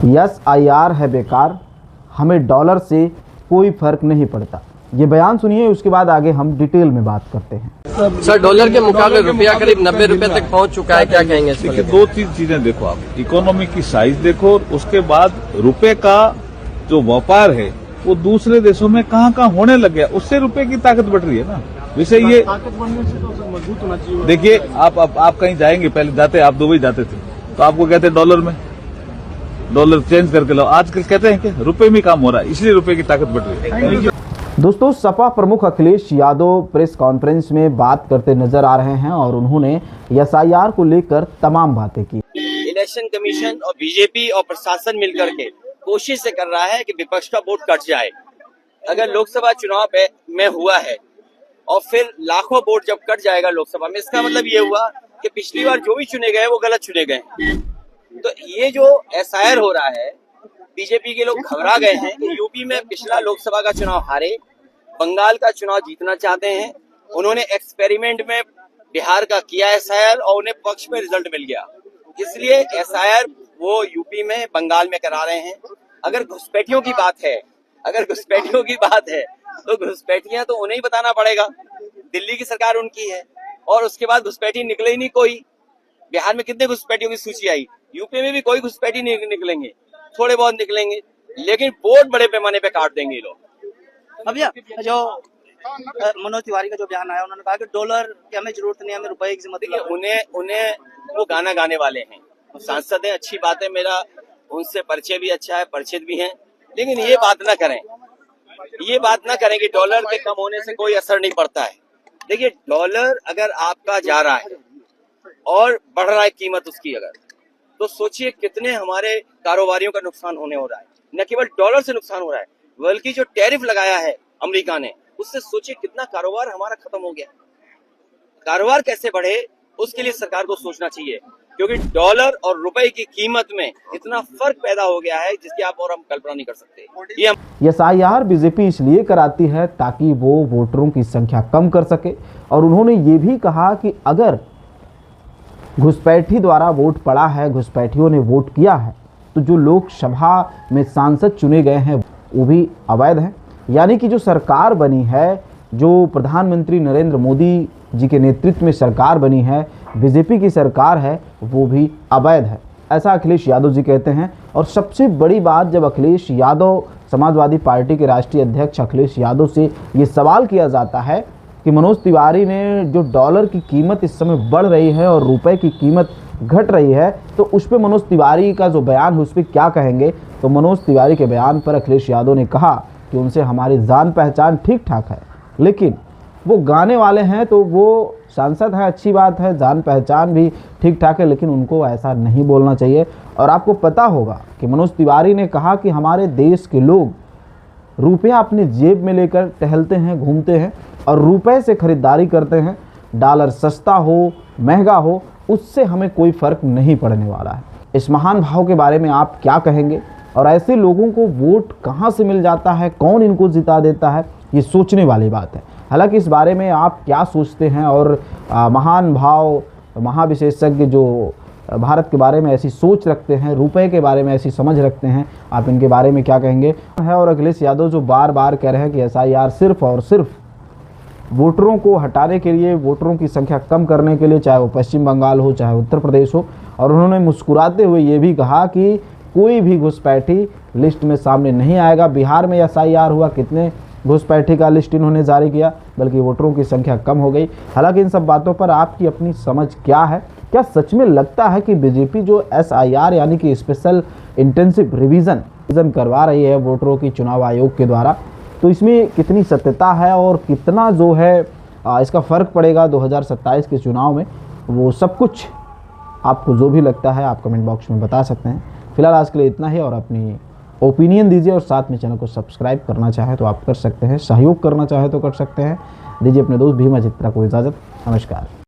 SIR है बेकार, हमें डॉलर से कोई फर्क नहीं पड़ता। ये बयान सुनिए, उसके बाद आगे हम डिटेल में बात करते हैं। सर, डॉलर के मुकाबले रुपया करीब 90 रुपए तक पहुंच चुका है, क्या कहेंगे? देखिए, दो तीन चीजें देखो आप, इकोनॉमी की साइज देखो, उसके बाद रुपए का जो व्यापार है वो दूसरे देशों में कहाँ कहाँ होने लग गया, उससे रुपए की ताकत बढ़ रही है ना। वैसे ये ताकत बढ़ने से तो मजबूत होना चाहिए। देखिए, आप कहीं जाएंगे, पहले जाते आप दुबई जाते थे तो आपको कहते डॉलर में, डॉलर चेंज करके लो। आजकल कहते हैं कि रुपए में काम हो रहा है, इसलिए रुपए की ताकत बढ़ रही है। दोस्तों, सपा प्रमुख अखिलेश यादव प्रेस कॉन्फ्रेंस में बात करते नजर आ रहे हैं और उन्होंने SIR को लेकर तमाम बातें की। इलेक्शन कमीशन और बीजेपी और प्रशासन मिलकर के कोशिश से कर रहा है कि विपक्ष का वोट कट जाए। अगर लोकसभा चुनाव में हुआ है और फिर लाखों वोट जब कट जाएगा लोकसभा में, इसका मतलब ये हुआ कि पिछली बार जो भी चुने गए वो गलत चुने गए। तो ये जो SIR हो रहा है, बीजेपी के लोग घबरा गए हैं कि यूपी में पिछला लोकसभा का चुनाव हारे, बंगाल का चुनाव जीतना चाहते हैं। उन्होंने एक्सपेरिमेंट में बिहार का किया SIR और उन्हें पक्ष में रिजल्ट मिल गया, इसलिए SIR वो यूपी में बंगाल में करा रहे हैं। अगर घुसपैठियों की बात है, तो घुसपैठियां तो उन्हें ही बताना पड़ेगा। दिल्ली की सरकार उनकी है और उसके बाद घुसपैठी निकले ही नहीं कोई। बिहार में कितने घुसपैठियों की सूची आई, यूपी में भी कोई घुसपैठी नहीं निकलेंगे, थोड़े बहुत निकलेंगे, लेकिन वोट बड़े पैमाने पे काट देंगे ये लोग। अब जो मनोज तिवारी का जो बयान आया, उन्होंने कहा कि डॉलर की हमें जरूरत नहीं, हमें रुपए की जरूरत है। उन्हें वो गाना गाने वाले हैं, सांसद है, अच्छी बात है, मेरा उनसे परिचय भी अच्छा है, परिचित भी हैं, लेकिन ये बात ना करें कि डॉलर के कम होने से कोई असर नहीं पड़ता है। देखिए, डॉलर अगर आपका जा रहा है और बढ़ रहा है कीमत उसकी, अगर तो सोचिए कितने हमारे कारोबारियों का नुकसान होने हो रहा है। न केवल डॉलर से नुकसान हो रहा है, बल्कि जो टैरिफ लगाया है अमेरिका ने, उससे सोचिए कितना कारोबार हमारा खत्म हो गया। कारोबार कैसे बढ़े, उसके लिए सरकार को सोचना चाहिए, क्योंकि डॉलर और रुपए की कीमत में इतना फर्क पैदा हो गया है जिसकी आप और हम कल्पना नहीं कर सकते। SIR बीजेपी इसलिए कराती है ताकि वो वोटरों की संख्या कम कर सके, और उन्होंने ये भी कहा कि अगर घुसपैठी द्वारा वोट पड़ा है, घुसपैठियों ने वोट किया है, तो जो लोकसभा में सांसद चुने गए हैं वो भी अवैध हैं। यानी कि जो सरकार बनी है, जो प्रधानमंत्री नरेंद्र मोदी जी के नेतृत्व में सरकार बनी है, बीजेपी की सरकार है, वो भी अवैध है, ऐसा अखिलेश यादव जी कहते हैं। और सबसे बड़ी बात, जब अखिलेश यादव, समाजवादी पार्टी के राष्ट्रीय अध्यक्ष अखिलेश यादव से ये सवाल किया जाता है कि मनोज तिवारी ने जो डॉलर की कीमत इस समय बढ़ रही है और रुपए की कीमत घट रही है, तो उस पर मनोज तिवारी का जो बयान है उस पर क्या कहेंगे। तो मनोज तिवारी के बयान पर अखिलेश यादव ने कहा कि उनसे हमारी जान पहचान ठीक ठाक है, लेकिन वो गाने वाले हैं, तो वो सांसद है, अच्छी बात है, जान पहचान भी ठीक ठाक है, लेकिन उनको ऐसा नहीं बोलना चाहिए। और आपको पता होगा कि मनोज तिवारी ने कहा कि हमारे देश के लोग रुपया अपने जेब में लेकर टहलते हैं, घूमते हैं और रुपए से खरीदारी करते हैं। डॉलर सस्ता हो महंगा हो, उससे हमें कोई फ़र्क नहीं पड़ने वाला है। इस महान भाव के बारे में आप क्या कहेंगे, और ऐसे लोगों को वोट कहाँ से मिल जाता है, कौन इनको जिता देता है, ये सोचने वाली बात है। हालांकि इस बारे में आप क्या सोचते हैं, और महान भाव महाविशेषज्ञ जो भारत के बारे में ऐसी सोच रखते हैं, रुपए के बारे में ऐसी समझ रखते हैं, आप इनके बारे में क्या कहेंगे है। और अखिलेश यादव जो बार बार कह रहे हैं कि SIR सिर्फ और सिर्फ वोटरों को हटाने के लिए, वोटरों की संख्या कम करने के लिए, चाहे वो पश्चिम बंगाल हो चाहे उत्तर प्रदेश हो। और उन्होंने मुस्कुराते हुए ये भी कहा कि कोई भी घुसपैठी लिस्ट में सामने नहीं आएगा। बिहार में SIR हुआ, कितने घुसपैठी का लिस्ट इन्होंने जारी किया, बल्कि वोटरों की संख्या कम हो गई। हालांकि इन सब बातों पर आपकी अपनी समझ क्या है? क्या सच में लगता है कि बीजेपी जो SIR यानी कि स्पेशल इंटेंसिव रिवीजन करवा रही है वोटरों की चुनाव आयोग के द्वारा, तो इसमें कितनी सत्यता है और कितना जो है इसका फ़र्क पड़ेगा 2027 के चुनाव में, वो सब कुछ आपको जो भी लगता है आप कमेंट बॉक्स में बता सकते हैं। फिलहाल आज के लिए इतना ही, और अपनी ओपिनियन दीजिए, और साथ में चैनल को सब्सक्राइब करना चाहे तो आप कर सकते हैं, सहयोग करना चाहे तो कर सकते हैं। दीजिए अपने दोस्त भीमा चित्रा को इजाज़त। नमस्कार।